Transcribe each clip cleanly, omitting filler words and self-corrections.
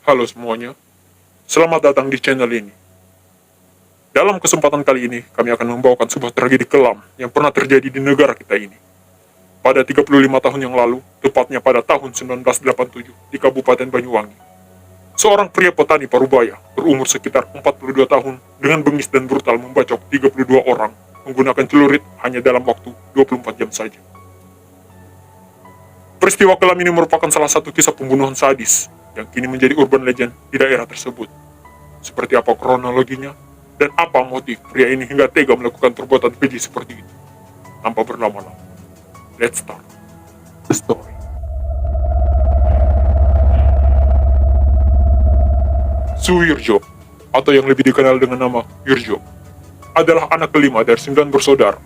Halo semuanya, selamat datang di channel ini. Dalam kesempatan kali ini, kami akan membawakan sebuah tragedi kelam yang pernah terjadi di negara kita ini. Pada 35 tahun yang lalu, tepatnya pada tahun 1987 di Kabupaten Banyuwangi. Seorang pria petani parubaya berumur sekitar 42 tahun dengan bengis dan brutal membacok 32 orang menggunakan celurit hanya dalam waktu 24 jam saja. Peristiwa kelam ini merupakan salah satu kisah pembunuhan sadis yang kini menjadi urban legend di daerah tersebut. Seperti apa kronologinya, dan apa motif pria ini hingga tega melakukan perbuatan keji seperti itu. Tanpa berlama-lama, let's start the story. Suwirjo, atau yang lebih dikenal dengan nama Wirjo, adalah anak kelima dari 9 bersaudara.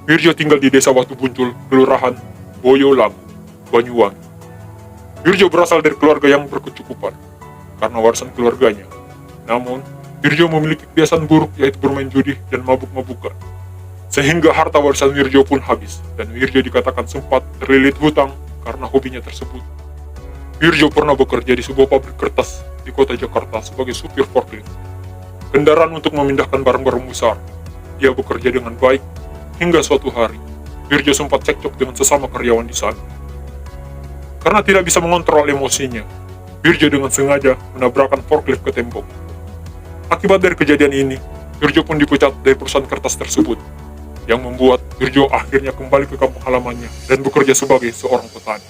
Wirjo tinggal di desa Watu Buncul, Kelurahan Boyolago, Banyuwangi. Wirjo berasal dari keluarga yang berkecukupan karena warisan keluarganya. Namun, Wirjo memiliki kebiasaan buruk yaitu bermain judi dan mabuk-mabukan. Sehingga harta warisan Wirjo pun habis dan Wirjo dikatakan sempat terlilit hutang karena hobinya tersebut. Wirjo pernah bekerja di sebuah pabrik kertas di kota Jakarta sebagai supir forklift, kendaraan untuk memindahkan barang-barang besar. Dia bekerja dengan baik hingga suatu hari, Wirjo sempat cekcok dengan sesama karyawan di sana. Karena tidak bisa mengontrol emosinya, Wirjo dengan sengaja menabrakkan forklift ke tembok. Akibat dari kejadian ini, Wirjo pun dipecat dari perusahaan kertas tersebut, yang membuat Wirjo akhirnya kembali ke kampung halamannya dan bekerja sebagai seorang petani.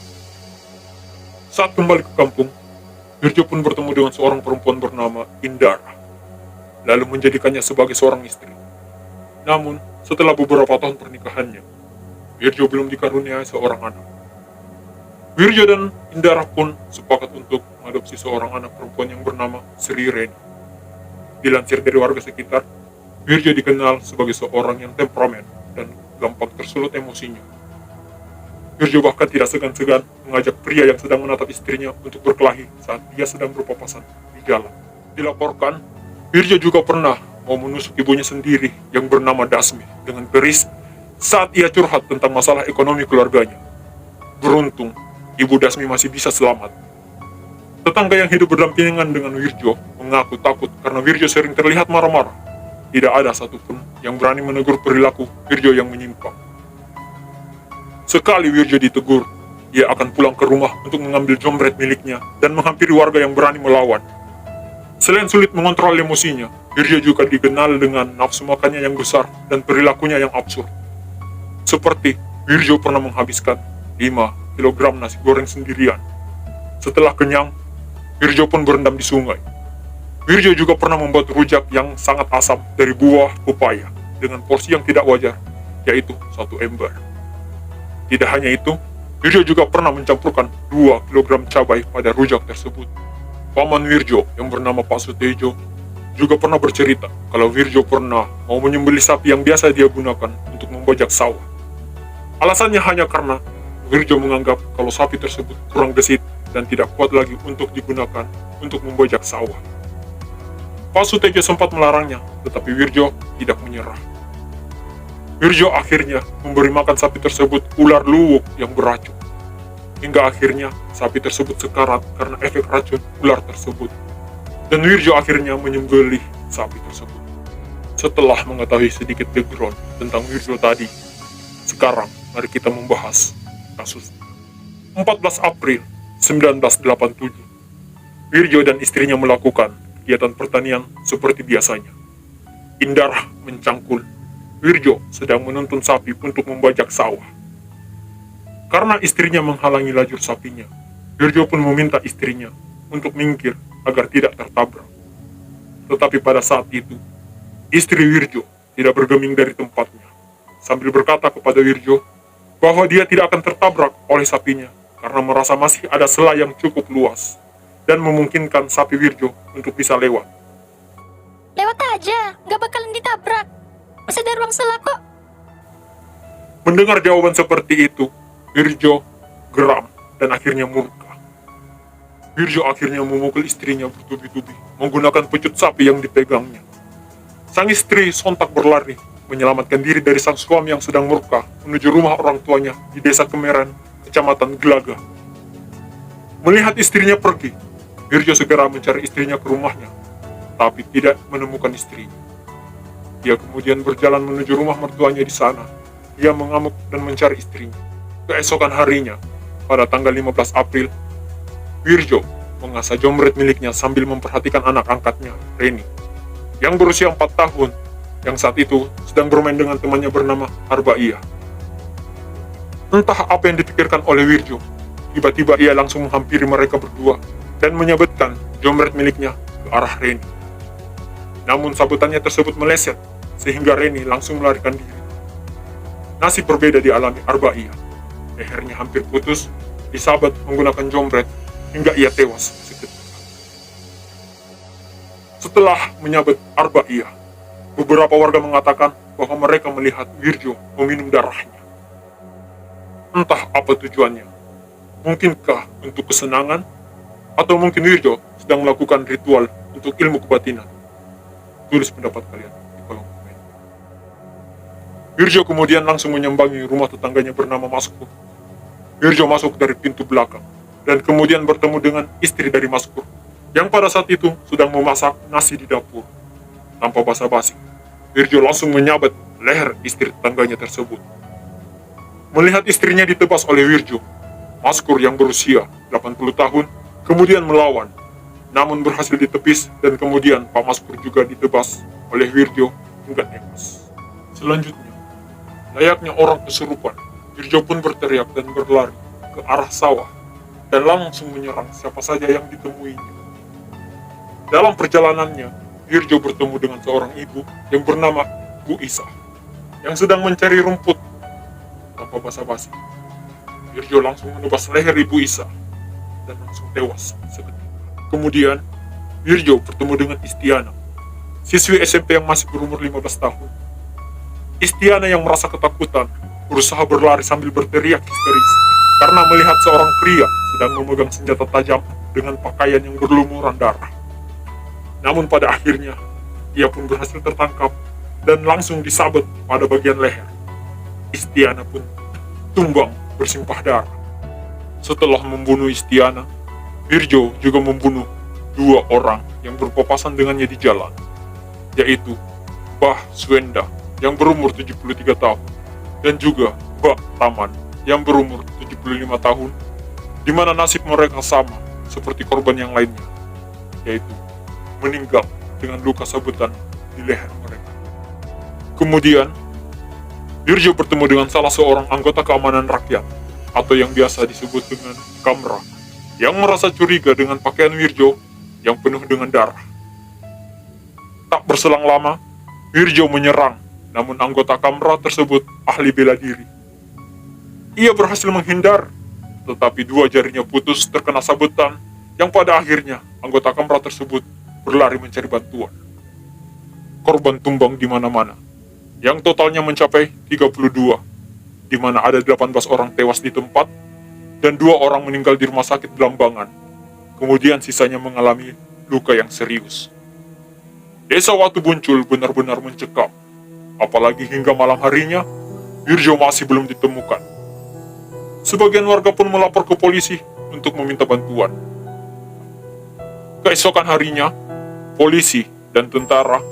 Saat kembali ke kampung, Wirjo pun bertemu dengan seorang perempuan bernama Indara, lalu menjadikannya sebagai seorang istri. Namun, setelah beberapa tahun pernikahannya, Wirjo belum dikaruniai seorang anak. Wirjo dan Indara pun sepakat untuk mengadopsi seorang anak perempuan yang bernama Sri Reni. Dilansir dari warga sekitar, Wirjo dikenal sebagai seorang yang temperamen dan gampang tersulut emosinya. Wirjo bahkan tidak segan-segan mengajak pria yang sedang menatap istrinya untuk berkelahi saat dia sedang berpapasan di jalan. Dilaporkan, Wirjo juga pernah mau menusuk ibunya sendiri yang bernama Dasmi dengan keris saat ia curhat tentang masalah ekonomi keluarganya. Beruntung, Ibu Dasmi masih bisa selamat. Tetangga yang hidup berdampingan dengan Wirjo mengaku takut karena Wirjo sering terlihat marah-marah. Tidak ada satupun yang berani menegur perilaku Wirjo yang menyimpang. Sekali Wirjo ditegur, ia akan pulang ke rumah untuk mengambil jomret miliknya dan menghampiri warga yang berani melawan. Selain sulit mengontrol emosinya, Wirjo juga dikenal dengan nafsu makannya yang besar dan perilakunya yang absurd. Seperti Wirjo pernah menghabiskan 5 kilogram nasi goreng sendirian. Setelah kenyang, Wirjo pun berendam di sungai. Wirjo juga pernah membuat rujak yang sangat asam dari buah pepaya dengan porsi yang tidak wajar, yaitu 1 ember. Tidak hanya itu, Wirjo juga pernah mencampurkan 2 kilogram cabai pada rujak tersebut. Paman Wirjo yang bernama Pak Sutejo juga pernah bercerita kalau Wirjo pernah mau menyembelih sapi yang biasa dia gunakan untuk membajak sawah. Alasannya hanya karena Wirjo menganggap kalau sapi tersebut kurang gesit dan tidak kuat lagi untuk digunakan untuk membajak sawah. Pak Sutejo sempat melarangnya, tetapi Wirjo tidak menyerah. Wirjo akhirnya memberi makan sapi tersebut ular luwuk yang beracun. Hingga akhirnya sapi tersebut sekarat karena efek racun ular tersebut. Dan Wirjo akhirnya menyembelih sapi tersebut. Setelah mengetahui sedikit background tentang Wirjo tadi, sekarang mari kita membahas kasus 14 April 1987. Wirjo dan istrinya melakukan kegiatan pertanian seperti biasanya. Indara mencangkul Wirjo sedang menuntun sapi untuk membajak sawah. Karena istrinya menghalangi lajur sapinya, Wirjo pun meminta istrinya untuk minggir agar tidak tertabrak. Tetapi pada saat itu, istri Wirjo tidak bergeming dari tempatnya, sambil berkata kepada Wirjo bahwa dia tidak akan tertabrak oleh sapinya karena merasa masih ada sela yang cukup luas dan memungkinkan sapi Wirjo untuk bisa lewat. Lewat aja, nggak bakalan ditabrak. Masih ada ruang sela kok. Mendengar jawaban seperti itu, Wirjo geram dan akhirnya murka. Wirjo akhirnya memukul istrinya bertubi-tubi menggunakan pecut sapi yang dipegangnya. Sang istri sontak berlari menyelamatkan diri dari sang suami yang sedang murka menuju rumah orang tuanya di desa Kemeran, Kecamatan Gelaga. Melihat istrinya pergi, Wirjo segera mencari istrinya ke rumahnya, tapi tidak menemukan istrinya. Dia kemudian berjalan menuju rumah mertuanya di sana. Dia mengamuk dan mencari istrinya. Keesokan harinya, pada tanggal 15 April, Wirjo mengasah jomret miliknya sambil memperhatikan anak angkatnya, Reni, yang berusia 4 tahun, yang saat itu sedang bermain dengan temannya bernama Arbaiyah. Entah apa yang dipikirkan oleh Wirjo, tiba-tiba ia langsung menghampiri mereka berdua dan menyabetkan jomret miliknya ke arah Reni. Namun sabetannya tersebut meleset, sehingga Reni langsung melarikan diri. Nasib berbeda dialami Arbaiyah. Lehernya hampir putus, disabet menggunakan jomret, hingga ia tewas seketika. Setelah menyabet Arbaiyah, beberapa warga mengatakan bahwa mereka melihat Wirjo meminum darahnya. Entah apa tujuannya. Mungkinkah untuk kesenangan? Atau mungkin Wirjo sedang melakukan ritual untuk ilmu kebatinan? Tulis pendapat kalian di kolom komen. Wirjo kemudian langsung menyambangi rumah tetangganya bernama Maskur. Wirjo masuk dari pintu belakang dan kemudian bertemu dengan istri dari Maskur yang pada saat itu sedang memasak nasi di dapur. Tanpa basa-basi, Wirjo langsung menyabet leher istri tetangganya tersebut. Melihat istrinya ditebas oleh Wirjo, Maskur yang berusia 80 tahun kemudian melawan, namun berhasil ditepis dan kemudian Pak Maskur juga ditebas oleh Wirjo hingga tewas. Selanjutnya, layaknya orang kesurupan, Wirjo pun berteriak dan berlari ke arah sawah dan langsung menyerang siapa saja yang ditemuinya. Dalam perjalanannya, Wirjo bertemu dengan seorang ibu yang bernama Bu Isa yang sedang mencari rumput. Tanpa basa-basi, Wirjo langsung menebas leher Ibu Isa dan langsung tewas seketika. Kemudian, Wirjo bertemu dengan Istiana, siswi SMP yang masih berumur 15 tahun. Istiana yang merasa ketakutan, berusaha berlari sambil berteriak histeris karena melihat seorang pria sedang memegang senjata tajam dengan pakaian yang berlumuran darah. Namun pada akhirnya, ia pun berhasil tertangkap dan langsung disabet pada bagian leher. Istiana pun tumbang bersimpah darah. Setelah membunuh Istiana, Wirjo juga membunuh 2 orang yang berpapasan dengannya di jalan, yaitu Bah Swenda yang berumur 73 tahun dan juga Mbak Taman yang berumur 75 tahun, di mana nasib mereka sama seperti korban yang lainnya, yaitu meninggal dengan luka sabetan di leher mereka. Kemudian, Wirjo bertemu dengan salah seorang anggota keamanan rakyat atau yang biasa disebut dengan Kamra, yang merasa curiga dengan pakaian Wirjo yang penuh dengan darah. Tak berselang lama, Wirjo menyerang, namun anggota Kamra tersebut ahli bela diri. Ia berhasil menghindar, tetapi 2 jarinya putus terkena sabetan, yang pada akhirnya anggota Kamra tersebut berlari mencari bantuan. Korban tumbang di mana-mana, yang totalnya mencapai 32, di mana ada 18 orang tewas di tempat, dan 2 orang meninggal di rumah sakit Belambangan. Kemudian sisanya mengalami luka yang serius. Desa Watu Buncul benar-benar mencekam, apalagi hingga malam harinya, Wirjo masih belum ditemukan. Sebagian warga pun melapor ke polisi untuk meminta bantuan. Keesokan harinya, polisi dan tentara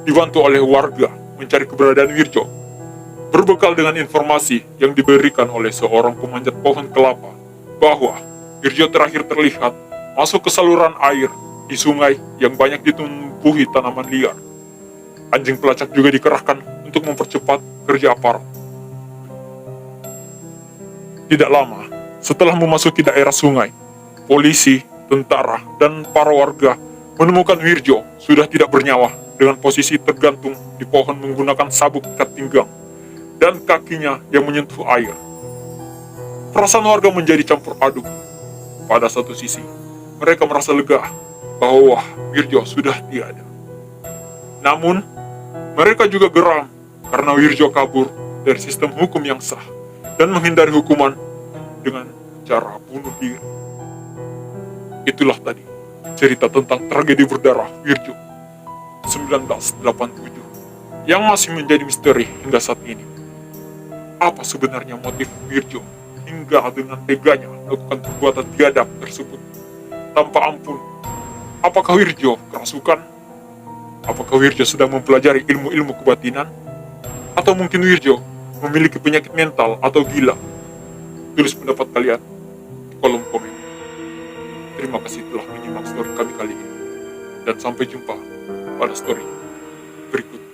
dibantu oleh warga mencari keberadaan Wirjo. Berbekal dengan informasi yang diberikan oleh seorang pemanjat pohon kelapa bahwa Wirjo terakhir terlihat masuk ke saluran air di sungai yang banyak ditumbuhi tanaman liar. Anjing pelacak juga dikerahkan untuk mempercepat kerja aparat. Tidak lama, setelah memasuki daerah sungai, polisi, tentara, dan para warga menemukan Wirjo sudah tidak bernyawa dengan posisi tergantung di pohon menggunakan sabuk ikat pinggang dan kakinya yang menyentuh air. Perasaan warga menjadi campur aduk. Pada satu sisi, mereka merasa lega bahwa Wirjo sudah tiada. Namun, mereka juga geram karena Wirjo kabur dari sistem hukum yang sah dan menghindari hukuman dengan cara bunuh diri. Itulah tadi cerita tentang tragedi berdarah Wirjo 1987 yang masih menjadi misteri hingga saat ini. Apa sebenarnya motif Wirjo hingga dengan teganya melakukan perbuatan biadab tersebut? tanpa ampun. Apakah Wirjo kerasukan? Apakah Wirjo sedang mempelajari ilmu-ilmu kebatinan? Atau mungkin Wirjo memiliki penyakit mental atau gila? Tulis pendapat kalian di kolom komen. Terima kasih telah menyimak story kami kali ini. Dan sampai jumpa pada story berikutnya.